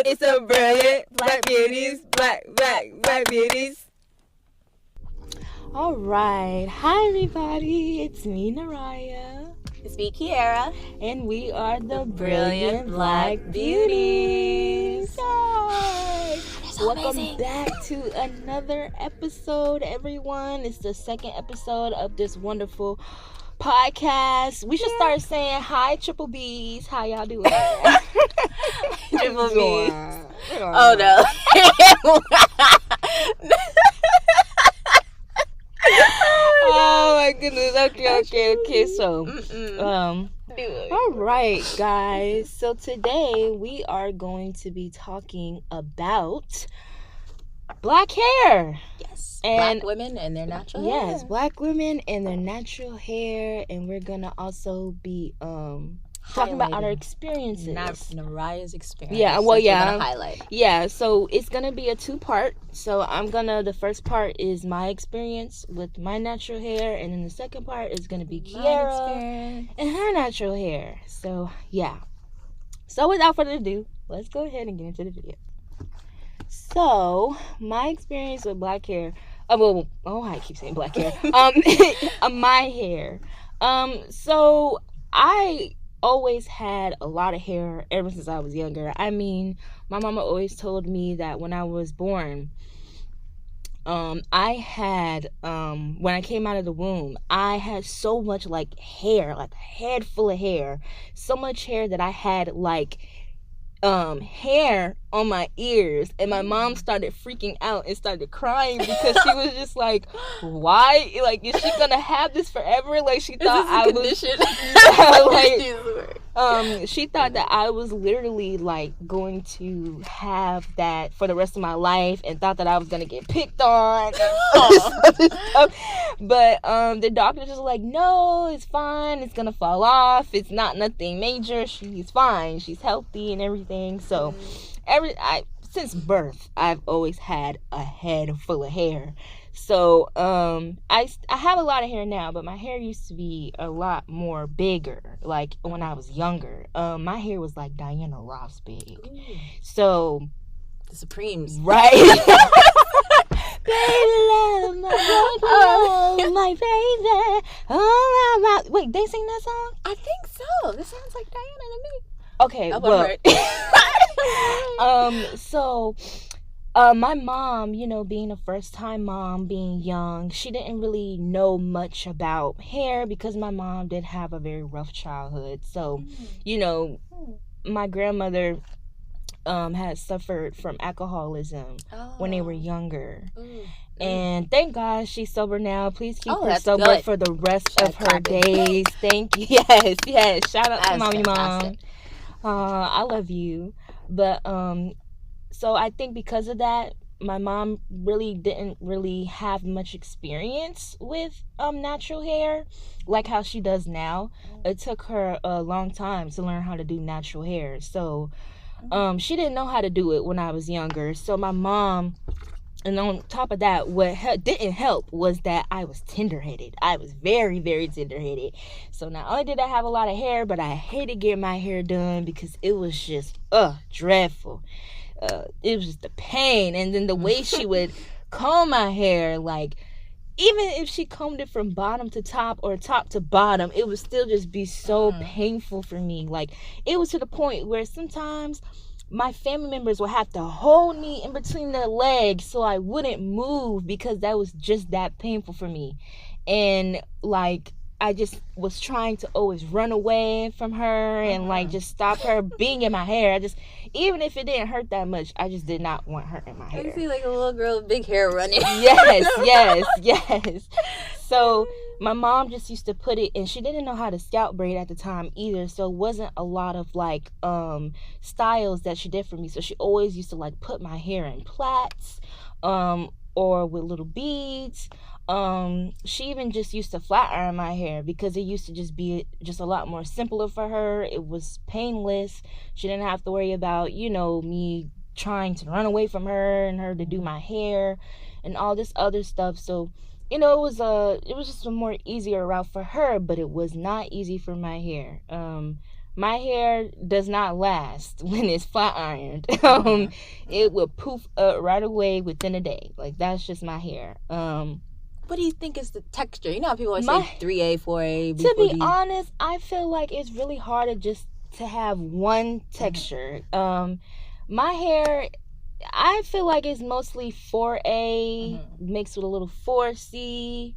It's a brilliant black beauties, black beauties. All right. Hi, everybody. It's me, Nerriya. It's me, Kiara. And we are the Brilliant Black Beauties. Yay! So Welcome amazing. back to another episode, everyone. It's the second episode of this wonderful podcast. We should start saying hi, Triple B's. How y'all doing? Triple B's. Oh, no. Oh my goodness. Okay. So, all right, guys. So today we are going to be talking about black hair. Yes. And black women and their natural hair. Yes, black women and their natural hair, and we're gonna also be talking about our experiences. Nerriya's experience. Yeah, well, yeah. We're gonna highlight. Yeah, so it's gonna be a 2-part. So the first part is my experience with my natural hair, and then the second part is gonna be Kiara and her natural hair. So yeah. So without further ado, let's go ahead and get into the video. So my experience with black hair. I keep saying black hair. My hair. So I always had a lot of hair ever since I was younger. I mean, my mama always told me that when I was born, I had when I came out of the womb, I had so much like hair, like a head full of hair, so much hair that I had like hair on my ears, and my mom started freaking out and started crying because she was just like, why, like, is she gonna have this forever? Like, she thought I was she thought that I was literally like going to have that for the rest of my life, and thought that I was gonna get picked on and stuff. But the doctor just like, no, it's fine, it's gonna fall off, it's not nothing major, she's fine, she's healthy and everything. So since birth, I've always had a head full of hair. So I have a lot of hair now, but my hair used to be a lot more bigger. Like when I was younger, my hair was like Diana Ross big. So the Supremes, right? Baby love, my baby. Oh, wait, they sing that song? I think so. This sounds like Diana to me. Okay, so my mom, being a first-time mom, being young, she didn't really know much about hair because my mom did have a very rough childhood. So, my grandmother had suffered from alcoholism when they were younger. And thank God she's sober now. Please keep her sober for the rest of her days. Thank you. Yes. Shout out to Mommy Mom. I love you. But so I think because of that, my mom didn't really have much experience with natural hair like how she does now. It took her a long time to learn how to do natural hair. So she didn't know how to do it when I was younger. So my mom, and on top of that, what didn't help was that I was tender-headed. I was very, very tender-headed. So not only did I have a lot of hair, but I hated getting my hair done because it was just dreadful. It was just a pain. And then the way she would comb my hair, like, even if she combed it from bottom to top or top to bottom, it would still just be so painful for me. Like, it was to the point where sometimes my family members would have to hold me in between their legs so I wouldn't move because that was just that painful for me. And like, I just was trying to always run away from her and like just stop her being in my hair. Even if it didn't hurt that much, I just did not want her in my hair. I feel like a little girl with big hair running. Yes. So my mom just used to put it, and she didn't know how to scalp braid at the time either, so it wasn't a lot of like styles that she did for me. So she always used to like put my hair in plaits or with little beads. She even just used to flat iron my hair because it used to just be just a lot more simpler for her. It was painless. She didn't have to worry about, me trying to run away from her and her to do my hair and all this other stuff. So, it was just a more easier route for her, but it was not easy for my hair. my hair does not last when it's flat ironed. It will poof up right away within a day. Like, that's just my hair. What do you think is the texture? You know how people always say 3A, 4A, to be honest, I feel like it's really hard to have one texture. My hair, I feel like it's mostly 4A mixed with a little 4C.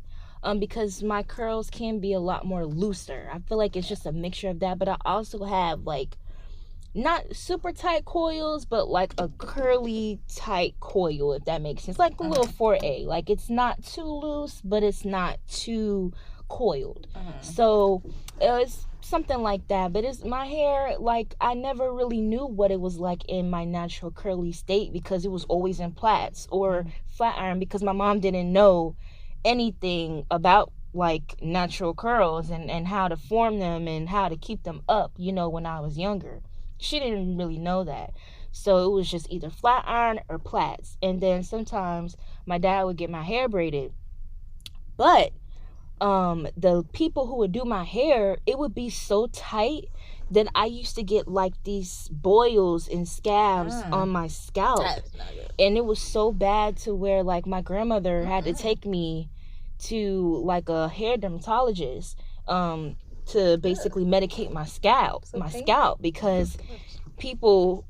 Because my curls can be a lot more looser. I feel like it's just a mixture of that. But I also have like not super tight coils, but like a curly tight coil, if that makes sense. Like a little 4A. Like, it's not too loose, but it's not too coiled. So it's something like that. But it's my hair, like, I never really knew what it was like in my natural curly state, because it was always in plaits or flat iron, because my mom didn't know anything about like natural curls and how to form them and how to keep them up, you know, when I was younger. She didn't really know that. So it was just either flat iron or plaits. And then sometimes my dad would get my hair braided. But the people who would do my hair, it would be so tight that I used to get like these boils and scabs on my scalp. And it was so bad to where like my grandmother had to take me to like a hair dermatologist to basically medicate my scalp, because people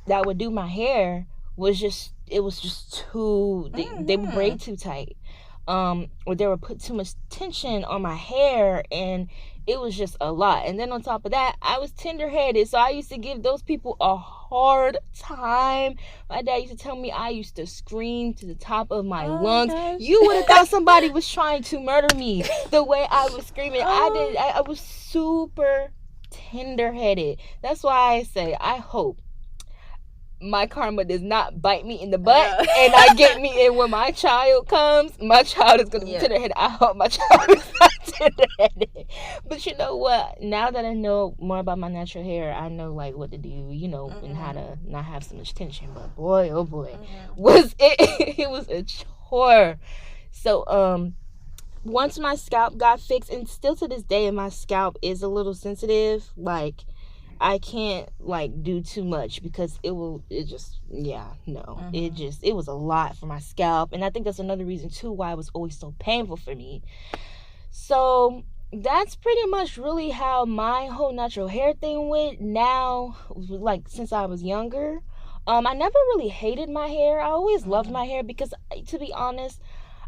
that would do my hair was just too, they would braid too tight. Or they would put too much tension on my hair, and it was just a lot. And then on top of that, I was tender-headed, so I used to give those people a hard time. My dad used to tell me I used to scream to the top of my lungs. Gosh. You would have thought somebody was trying to murder me the way I was screaming. I was super tender-headed. That's why I say I hope my karma does not bite me in the butt and I get me in when my child comes. My child is going to be tender-headed. I hope my child is not tender-headed. But you know what? Now that I know more about my natural hair, I know like what to do, you know, and how to not have so much tension. But boy, oh boy, was it was a chore. So once my scalp got fixed, and still to this day my scalp is a little sensitive, like I can't like do too much because it was a lot for my scalp. And I think that's another reason too why it was always so painful for me. So that's pretty much really how my whole natural hair thing went. Now, like since I was younger, I never really hated my hair. I always loved my hair because, to be honest,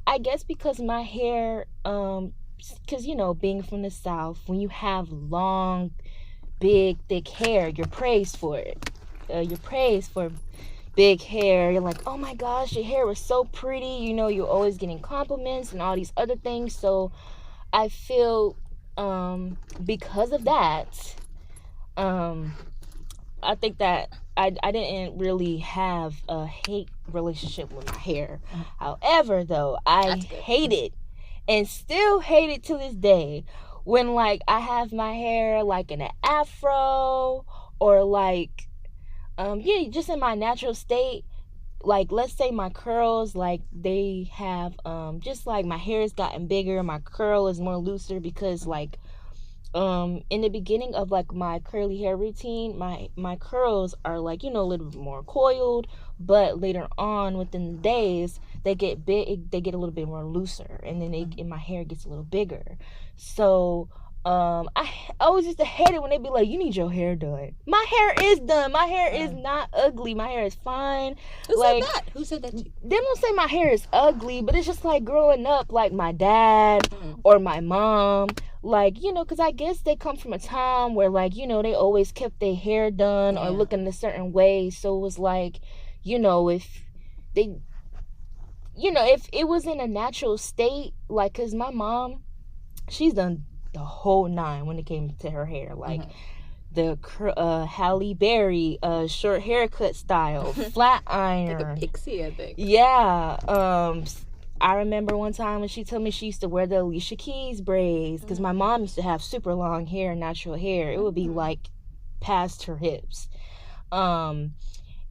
I guess because my hair, because you know, being from the South, when you have long, big, thick hair, you're praised for it. You're praised for big hair. You're like, oh my gosh, your hair was so pretty. You know, you're always getting compliments and all these other things. So I feel because of that, I think that I didn't really have a hate relationship with my hair. However, though, I hate it and still hate it to this day when like I have my hair like in an afro or like just in my natural state. Like, let's say my curls, like they have just like my hair has gotten bigger, my curl is more looser because like in the beginning of like my curly hair routine, my curls are like, you know, a little bit more coiled, but later on within the days they get big, they get a little bit more looser, and then and my hair gets a little bigger. So I always used to hate it when they be like, you need your hair done. My hair is done. My hair is not ugly. My hair is fine. Who said that? Who said that to you? They don't say my hair is ugly, but it's just like growing up, like my dad or my mom, like, you know, because I guess they come from a time where, like, you know, they always kept their hair done or looking a certain way. So it was like, you know, if they, you know, if it was in a natural state, like, because my mom, she's done the whole nine when it came to her hair, like the Halle Berry short haircut style, flat iron, like a pixie, I think. Yeah. I remember one time when she told me she used to wear the Alicia Keys braids because my mom used to have super long hair, natural hair. It would be like past her hips.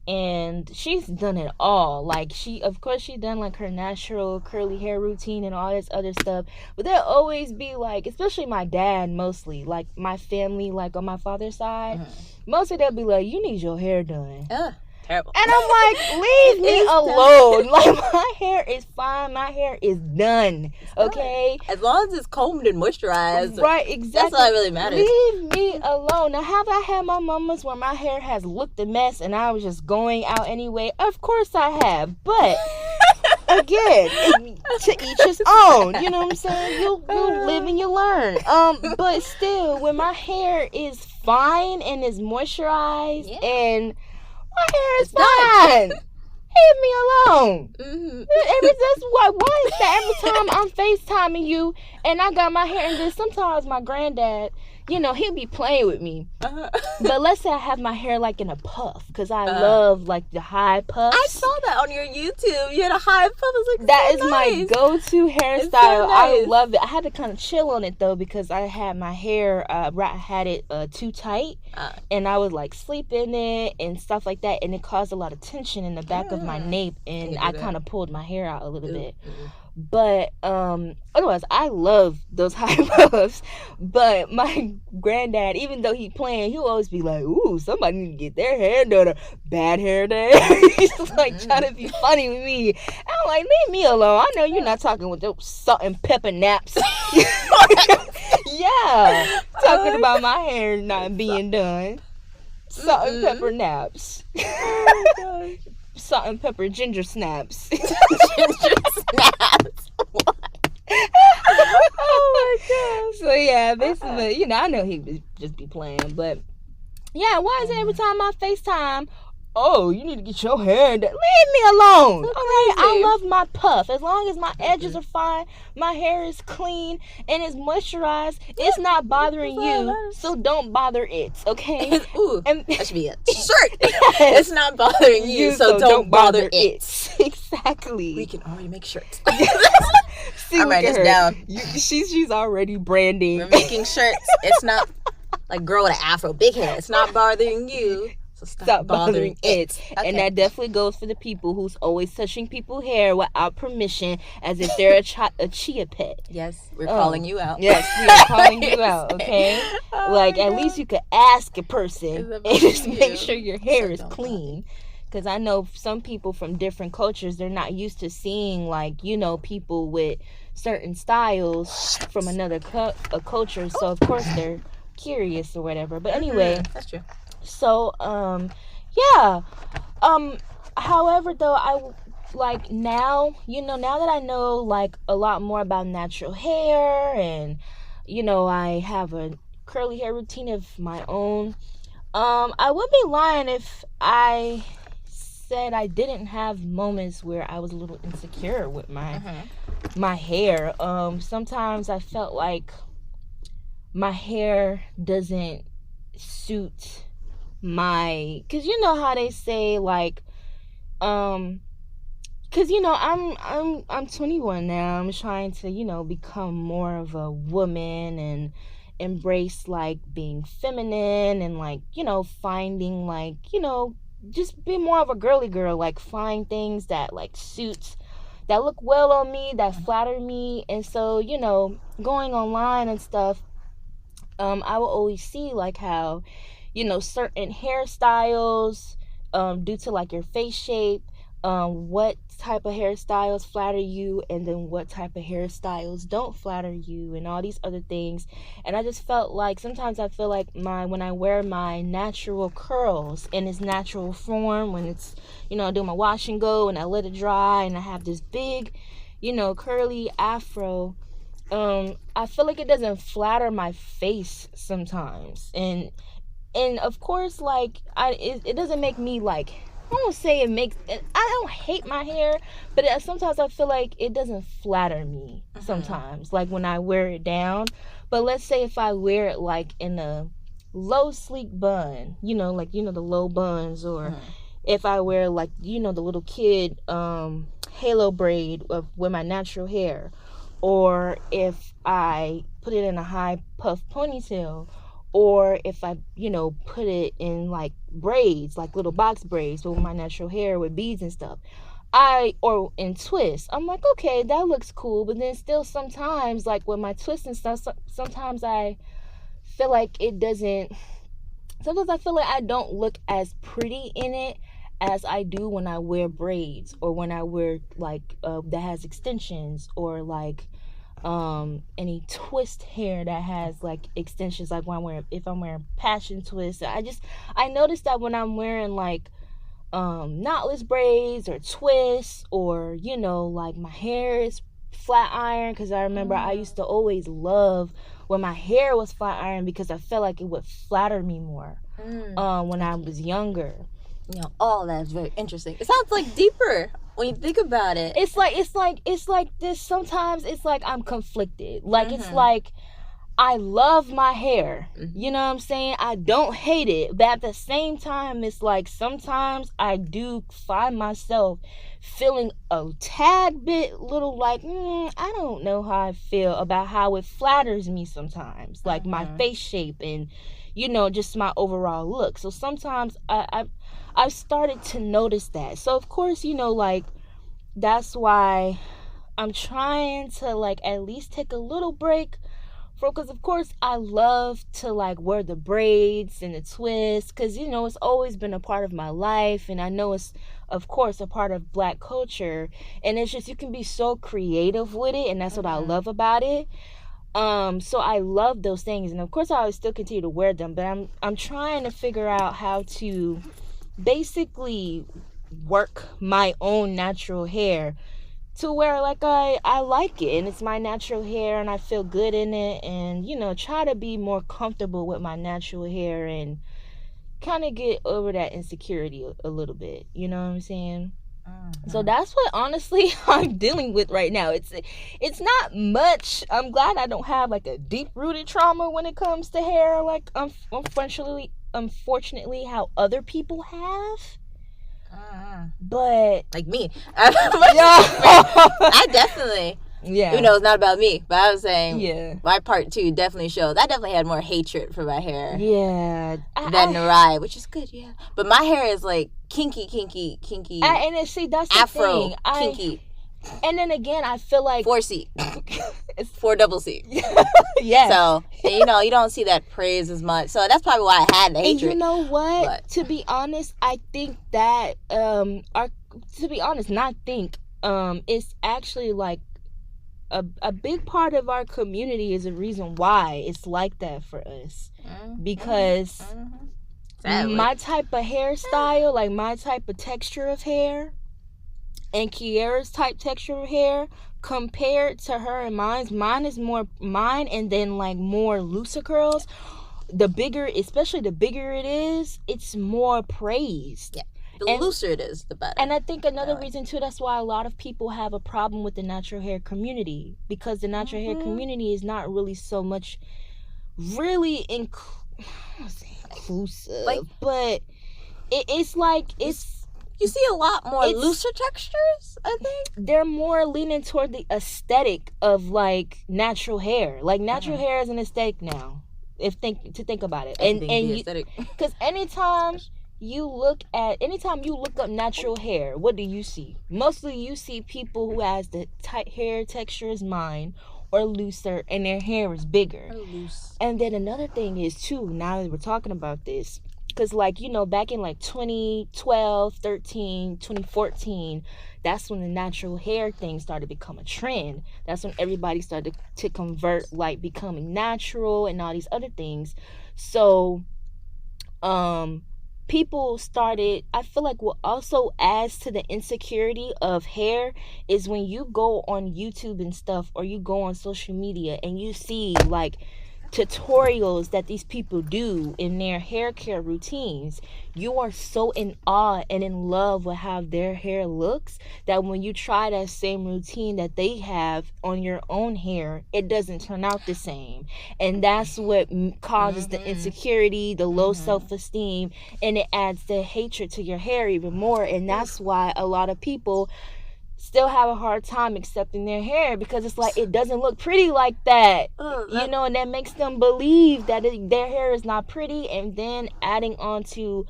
and she's done it all. Like, she done like her natural curly hair routine and all this other stuff, but there'll always be like, especially my dad, mostly like my family, like on my father's side, mostly they'll be like, you need your hair done. Terrible. And I'm like, leave me alone. Like, my hair is fine. My hair is done. Okay? As long as it's combed and moisturized. Right, exactly. That's all that really matters. Leave me alone. Now, have I had my moments where my hair has looked a mess and I was just going out anyway? Of course I have. But, again, to each his own. You know what I'm saying? You live and you learn. But still, when my hair is fine and is moisturized and my hair is fine. Leave me alone. That's why is that every time I'm FaceTiming you and I got my hair in this? Sometimes my granddad, he'll be playing with me. But let's say I have my hair like in a puff, because I love like the high puffs. I saw that on your YouTube. You had a high puff. I was like, that so is nice. my go-to hairstyle. So nice. I love it. I had to kind of chill on it though, because I had my hair, I had it too tight, and I was like sleeping in it and stuff like that, and it caused a lot of tension in the back of my nape, and I kind of pulled my hair out a little bit. But otherwise, I love those high puffs. But my granddad, even though he playing, he'll always be like, ooh, somebody need to get their hair done. A bad hair day. He's like trying to be funny with me. And I'm like, leave me alone. I know you're not talking with those salt and pepper naps. Yeah. Talking about my hair not being done. Salt and pepper naps. Oh my gosh. Salt and pepper ginger snaps. Ginger snaps. What? Oh my gosh. So yeah, basically, I know he would just be playing, but yeah, why is it every time I FaceTime, oh, you need to get your hair done? Leave me alone. So okay, I crazy. love my puff. As long as my edges are fine, my hair is clean and it's moisturized, it's not bothering you, so don't bother it, okay? Ooh, and that should be a shirt. It's not bothering you, so don't bother it. Exactly. We can already make shirts. See, I'm writing this down. She's already branding. We're making shirts. It's not like girl with an afro, big hair. It's not bothering you. So stop bothering it. Okay. And that definitely goes for the people who's always touching people's hair without permission, as if they're a chia pet. Yes, we're calling you out. Yes, we are calling you out, okay? Like, at least you could ask a person and just make sure your hair is clean. Because I know some people from different cultures, they're not used to seeing, like, people with certain styles from another culture. So, of course, they're curious or whatever. But anyway. That's true. So, yeah. However, though, I like now, now that I know like a lot more about natural hair, and I have a curly hair routine of my own. I would be lying if I said I didn't have moments where I was a little insecure with my hair. Sometimes I felt like my hair doesn't suit because how they say like because I'm 21 now. I'm trying to become more of a woman and embrace like being feminine, and like finding like just be more of a girly girl, like find things that like suit, that look well on me, that flatter me. And so going online and stuff, I will always see like how certain hairstyles, due to like your face shape, what type of hairstyles flatter you, and then what type of hairstyles don't flatter you, and all these other things. And I just felt like sometimes I feel like when I wear my natural curls in its natural form, when it's I do my wash and go and I let it dry and I have this big curly afro, I feel like it doesn't flatter my face sometimes. And of course, like, it doesn't make me, like, I won't say it makes, I don't hate my hair, but sometimes I feel like it doesn't flatter me sometimes, like, when I wear it down. But let's say if I wear it, like, in a low, sleek bun, like, the low buns, or if I wear, like, the little kid halo braid with my natural hair, or if I put it in a high puff ponytail, or if I, put it in like braids, like little box braids with my natural hair with beads and stuff. Or in twists, I'm like, okay, that looks cool. But then still sometimes, like with my twists and stuff, sometimes I feel like it doesn't, sometimes I feel like I don't look as pretty in it as I do when I wear braids, or when I wear like that has extensions, or like any twist hair that has like extensions, like if I'm wearing passion twists. I noticed that when I'm wearing like knotless braids or twists, or like my hair is flat iron, because I remember I used to always love when my hair was flat iron, because I felt like it would flatter me more when I was younger. All that's very interesting. It sounds like deeper when you think about it. It's like this. Sometimes it's like I'm conflicted. Like it's like I love my hair. You know what I'm saying? I don't hate it. But at the same time, it's like sometimes I do find myself feeling a tad bit little like, I don't know how I feel about how it flatters me sometimes. Like my face shape and, just my overall look. So sometimes I've started to notice that. So of course, like that's why I'm trying to like at least take a little break, because of course I love to like wear the braids and the twists, because it's always been a part of my life, and I know it's of course a part of Black culture, and it's just you can be so creative with it, and that's what I love about it. So I love those things, and of course I always still continue to wear them, but I'm trying to figure out how to basically work my own natural hair to where like I like it, and it's my natural hair, and I feel good in it, and try to be more comfortable with my natural hair, and kind of get over that insecurity a little bit. You know what I'm saying? So that's what honestly I'm dealing with right now. It's not much. I'm glad I don't have like a deep rooted trauma when it comes to hair, like unfortunately how other people have. But like me, I definitely, even though it's not about me, but I was saying, my part 2 definitely shows. I definitely had more hatred for my hair, than Nerriya, which is good, But my hair is like kinky, and see, that's the Afro thing. kinky. And then again, I feel like 4C, it's 4CC. Yeah. So you don't see that praise as much. So that's probably why I had the hatred. And you know what? But to be honest, I think that it's actually like a big part of our community is a reason why it's like that for us, because my type of hairstyle, like my type of texture of hair, and Kiara's type texture of hair, compared to her and mine is more and then like more looser curls. Especially the bigger it is, it's more praised. The looser it is, the better. And I think another reason too, that's why a lot of people have a problem with the natural hair community, because the natural hair community is not really so much really inclusive, but it's like you see a lot more looser textures, I think. They're more leaning toward the aesthetic of like natural hair. Like natural hair is an aesthetic now. Think about it. Because anytime you look up natural hair, what do you see? Mostly you see people who has the tight hair texture as mine, or looser, and their hair is bigger. Loose. And then another thing is too, now that we're talking about this, because like back in like 2012, 13, 2014, that's when the natural hair thing started to become a trend. That's when everybody started to convert, like becoming natural and all these other things. So people started, I feel like what also adds to the insecurity of hair is when you go on YouTube and stuff, or you go on social media and you see like tutorials that these people do in their hair care routines, you are so in awe and in love with how their hair looks that when you try that same routine that they have on your own hair, it doesn't turn out the same. And that's what causes the insecurity, the low self-esteem, and it adds the hatred to your hair even more. And that's why a lot of people still have a hard time accepting their hair because it's like it doesn't look pretty like that, you know, and that makes them believe that their hair is not pretty. And then adding on to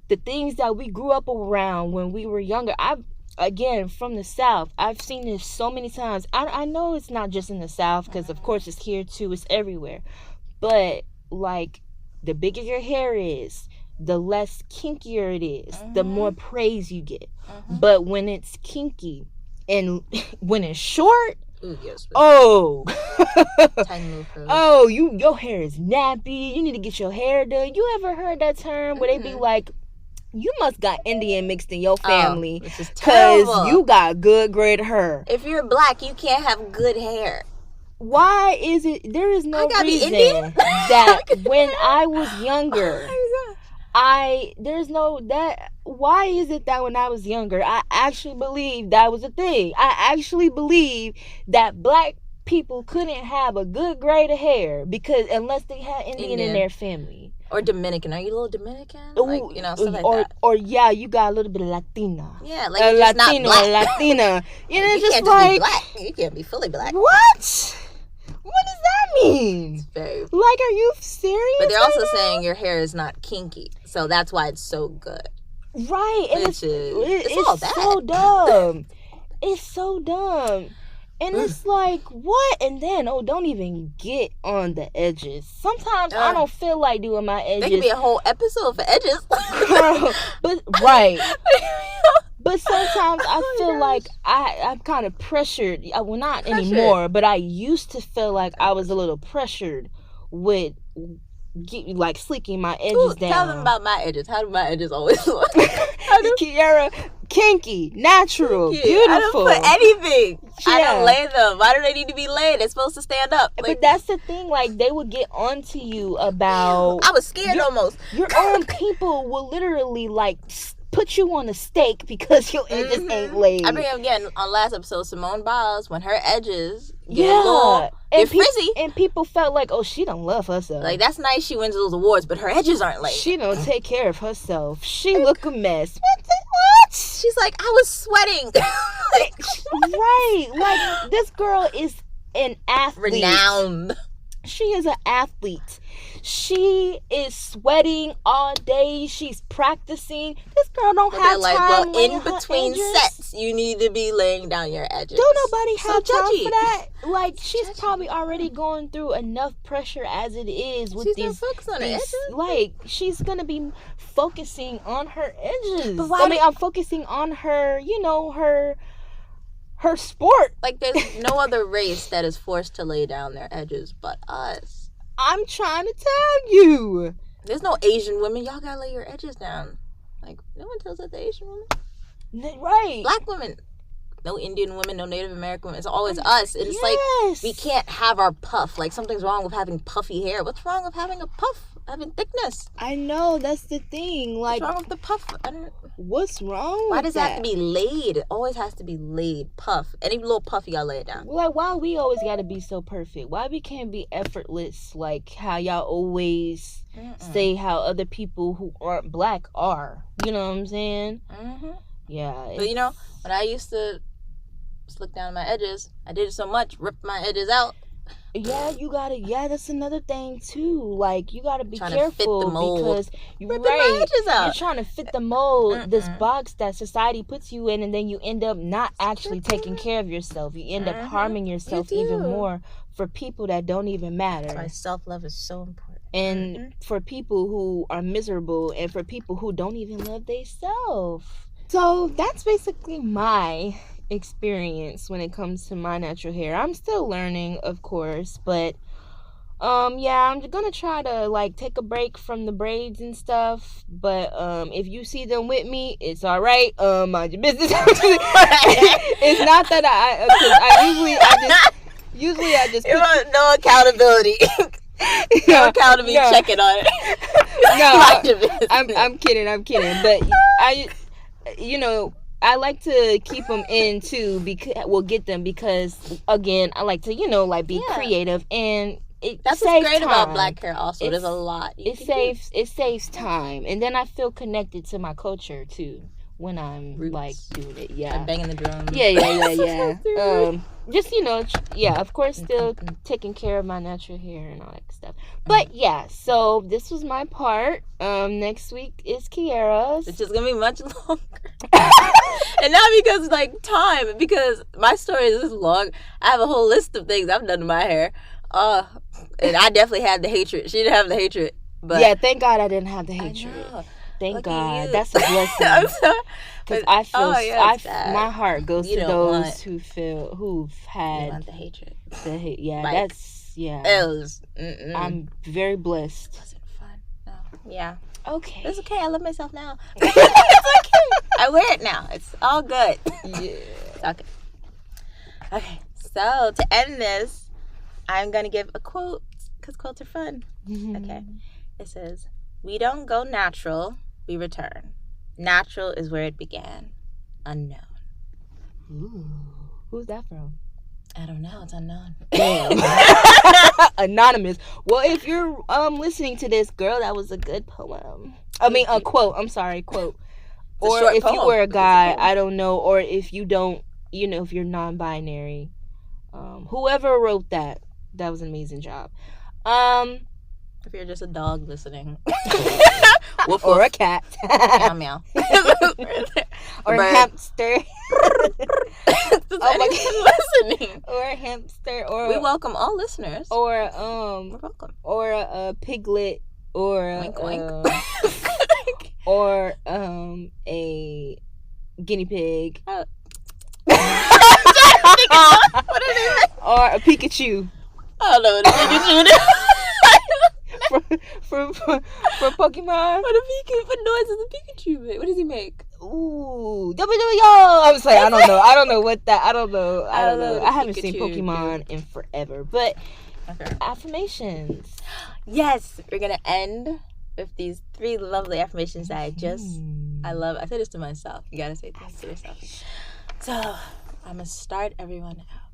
the things that we grew up around when we were younger. Again, from the South, I've seen this so many times. I know it's not just in the South because of course it's here too, it's everywhere, but like the bigger your hair is, the less kinkier it is, the more praise you get. But when it's kinky and when it's short, your hair is nappy, you need to get your hair done. You ever heard that term where they be like, you must got Indian mixed in your family because you got good grade hair. If you're black, you can't have good hair. Why is it? There is no reason that when I was younger, why is it that when I was younger, I actually believed that was a thing. I actually believed that black people couldn't have a good grade of hair because unless they had Indian in their family. Or Dominican. Are you a little Dominican? Like, you know, stuff like that. Or yeah, you got a little bit of Latina. Yeah, like you're just Latino, not black. Latina. You know, you just can't like, be black. You can't be fully black. What? What does that mean? It's very... Like, are you serious? But they're also saying your hair is not kinky, so that's why it's so good. Right, and it's all bad. So dumb. It's so dumb. And it's like, what? And then, don't even get on the edges. Sometimes I don't feel like doing my edges. There could be a whole episode for edges. But right. But sometimes I feel like I'm kind of pressured. Well, not anymore, but I used to feel like I was a little pressured with like sleeking my edges down. Tell them about my edges. How do my edges always look? Kiara, kinky, natural, beautiful. I don't put anything. Yeah. I don't lay them. Why do they need to be laid? They're supposed to stand up. Like, but that's the thing. Like, they would get onto you about... I was scared almost. Your own people will literally, like, put you on a stake because your edges ain't laid. I bring up again on last episode, Simone Biles, when her edges get a little... They're frizzy. And people felt like, oh, she don't love herself. Like, that's nice she wins those awards, but her edges aren't laid. She don't take care of herself. She look a mess. What? She's like, I was sweating. Right. Like, this girl is an athlete. Renowned. She is an athlete. She is sweating all day. She's practicing. This girl don't have time. Well, in between sets, you need to be laying down your edges. Don't nobody have time for that. Like, she's probably already going through enough pressure as it is with these. Focus on her edges. Like, she's gonna be focusing on her edges. But I'm focusing on her. You know, her sport. Like, there's no other race that is forced to lay down their edges but us. I'm trying to tell you. There's no Asian women. Y'all gotta lay your edges down. Like, no one tells that the Asian women. Right. Black women. No Indian women, no Native American women. It's always us. It's like, we can't have our puff. Like, something's wrong with having puffy hair. What's wrong with having a puff? Having thickness. I know, that's the thing. Like, what's wrong with the puff? What's wrong Why does it have to be laid? It always has to be laid. Puff. Any little puff, you gotta lay it down. Like, why we always gotta be so perfect? Why we can't be effortless? Like how y'all always say how other people who aren't black are. You know what I'm saying? Yeah. But you know, when I used to slick down my edges, I did it so much, ripped my edges out. Yeah, you gotta. Yeah, that's another thing too. Like, you gotta be careful because you're trying to fit the mold. This box that society puts you in, and then you end up not actually taking care of yourself. You end up harming yourself even more for people that don't even matter. That's why self-love is so important. And for people who are miserable, and for people who don't even love themselves. So that's basically my experience when it comes to my natural hair. I'm still learning, of course, but yeah, I'm gonna try to like take a break from the braids and stuff, but if you see them with me, it's all right. Mind your business. It's not that I usually just no accountability. No accountability checking on it. No, I'm kidding, but I like to keep them in too, because we'll get them because again, I like to be creative, and that's what's great about black hair. Also, there's a lot it saves time, and then I feel connected to my culture too when I'm Roots. like doing it. Yeah, like banging the drum. Yeah. Just of course, still taking care of my natural hair and all that stuff. But yeah, so this was my part. Next week is Kiara's, which is gonna be much longer. And not because time, because my story is this long. I have a whole list of things I've done to my hair. And I definitely had the hatred. She didn't have the hatred. But yeah, thank God I didn't have the hatred. Thank God. That's a blessing. Because I feel my heart goes to those who've had. You want the hatred. It was. I'm very blessed. It wasn't fun. No. Yeah. Okay. It's okay. I love myself now. It's okay. I wear it now. It's all good. Yeah. It's okay. Okay. So to end this, I'm gonna give a quote because quotes are fun. Okay. It says, "We don't go natural. We return. Natural is where it began. Unknown." Ooh. Who's that from? I don't know. It's unknown. Damn. Anonymous. Well, if you're listening to this, girl, that was a good poem. I mean, a quote. I'm sorry, quote. Or if poem. You were a guy, I don't know. Or if you don't, if you're non-binary, whoever wrote that was an amazing job. If you're just a dog listening. Woof, or woof. A cat. Meow, meow. Or a hamster. Listening. Or a hamster. Or we welcome all listeners. Or we're welcome. Or a piglet. Or wink, wink. Or a guinea pig. What are they? Or a Pikachu. I don't know what a Pikachu is. For Pokemon. What noise does a Pikachu make? What does he make? Ooh, yo! I was like, I don't know what that. I don't know. I haven't seen Pokemon in forever. But affirmations. Yes, we're gonna end with these 3 lovely affirmations that I love. I say this to myself. You gotta say this to yourself. So I'm gonna start everyone out.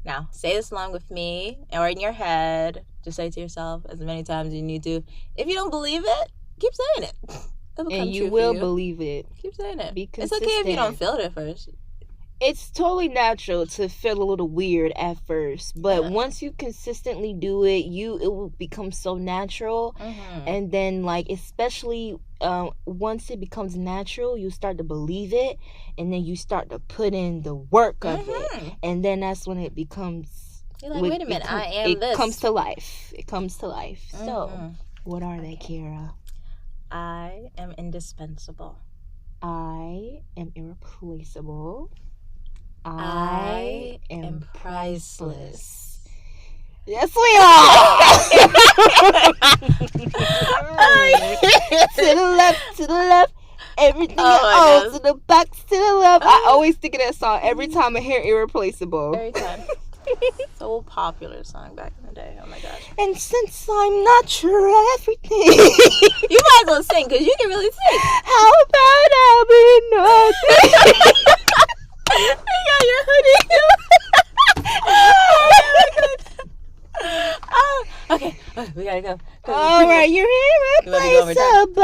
Now, say this along with me or in your head. Just say it to yourself as many times as you need to. If you don't believe it, keep saying it. And you will believe it. Keep saying it. Be consistent. It's okay if you don't feel it at first. It's totally natural to feel a little weird at first, but once you consistently do it, it will become so natural. And then, especially once it becomes natural, you start to believe it, and then you start to put in the work of it, and then that's when it becomes. You're like, wait a minute, I am this. It comes to life. It comes to life. So, what are they, Kiara? I am indispensable. I am irreplaceable. I am priceless. Yes, we are. To the left. Everything else to the back, to the left. I always think of that song every time I hear Irreplaceable. Every time. So popular song back in the day. Oh my gosh. And since I'm not your everything. You might as well sing because you can really sing. How about I'll be nothing? You got your hoodie. Okay, we gotta go. All right, you're irreplaceable.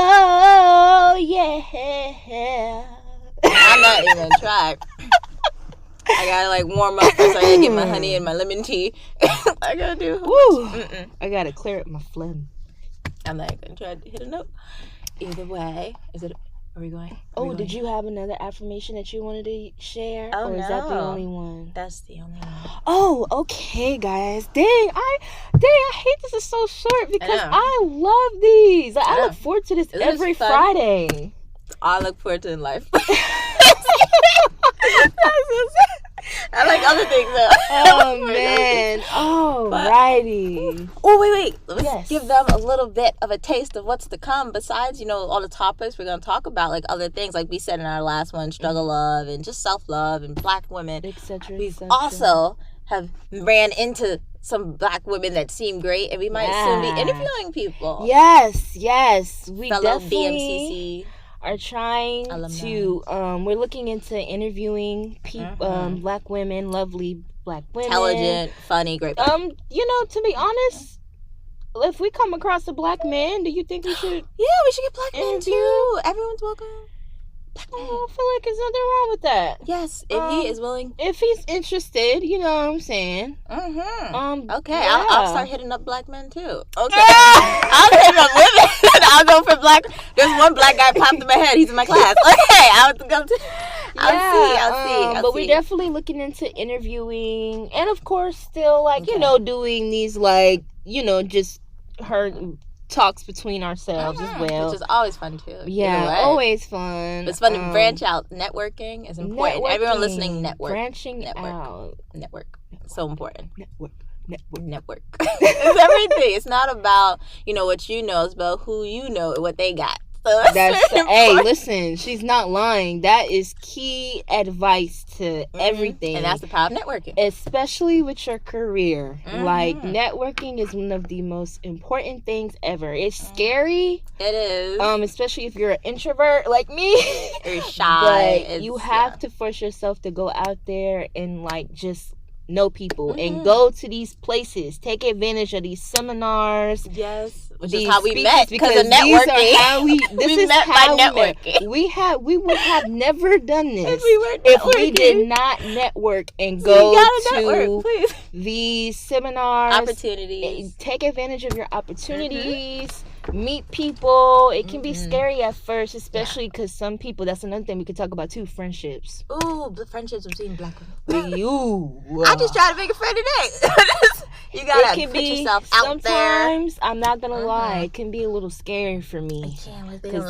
Yeah. I'm not even trying. I gotta warm up first. I gotta get my honey and my lemon tea. I gotta do. Woo. I gotta clear up my phlegm. I'm not gonna try to hit a note. Either way, are we going? Did you have another affirmation that you wanted to share? Oh, or is that the only one? That's the only one. Oh, okay, guys. Dang, I hate this is so short because I love these. I look forward to this every Friday. I look forward to in life. I like other things though. Oh man. Alrighty. Oh wait. Let's give them a little bit of a taste of what's to come. Besides, all the topics we're gonna talk about, other things, like we said in our last one, struggle love and just self-love and Black women, etc. We also have ran into some Black women that seem great, and we might soon be interviewing people. Yes. We fellow definitely BMCC. Are trying to we're looking into interviewing people, Black women, lovely Black women, intelligent, funny, great. To be honest, if we come across a Black man, do you think we should? Yeah, we should get Black men too. Everyone's welcome. black I man. don't feel like there's nothing wrong with that. Yes, if he is willing. If he's interested, you know what I'm saying. Okay, yeah. I'll start hitting up black men too. Okay, I'll hit up women. I'll go for black. There's one black guy popped in my head. He's in my class. Okay, I'll go to. I'll see. But we're definitely looking into interviewing, and of course, still like doing these just her talks between ourselves as well, which is always fun too. Yeah, always fun. It's fun to branch out. Networking is important. Everyone listening, branching out. Network. So important. Network. It's everything. It's not about what you know. It's about who you know and what they got. So hey, listen, she's not lying. That is key advice to everything. And that's the power of networking. Especially with your career. Like, networking is one of the most important things ever. It's scary. It is. Especially if you're an introvert like me. You're shy. But you have to force yourself to go out there and, just know people and go to these places. Take advantage of these seminars. Yes, which is how we met because of networking. We met by networking. We would have never done this if we did not network and go to these seminars. Opportunities. Take advantage of your opportunities. Meet people. It can be scary at first, especially because some people, that's another thing we could talk about too, friendships. Ooh, the friendships between black women. I just tried to make a friend today. You gotta put yourself out there. Sometimes, I'm not gonna lie, it can be a little scary for me. Because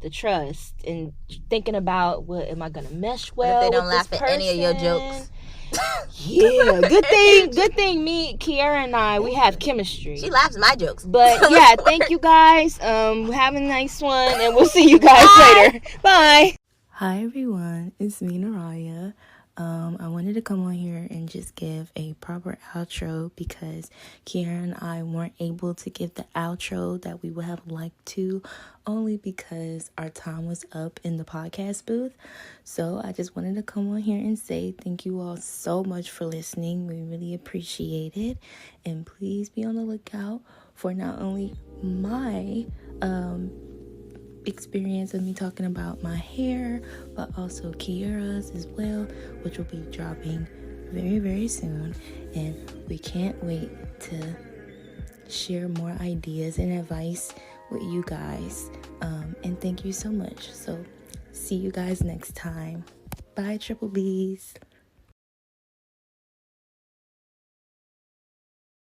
the trust, and thinking about, what am I gonna mesh well if they don't with laugh this at any of your jokes. Yeah, good thing me, Kiara, and I, we have chemistry. She laughs at my jokes. But yeah, thank you guys. Have a nice one, and we'll see you guys later. Bye. Hi everyone, it's me, Nerriya. I wanted to come on here and just give a proper outro because Kiara and I weren't able to give the outro that we would have liked to, only because our time was up in the podcast booth. So I just wanted to come on here and say thank you all so much for listening. We really appreciate it. And please be on the lookout for not only my experience of me talking about my hair, but also Kiara's as well, which will be dropping very, very soon. And we can't wait to share more ideas and advice with you guys. And thank you so much. So see you guys next time. Bye, Triple B's.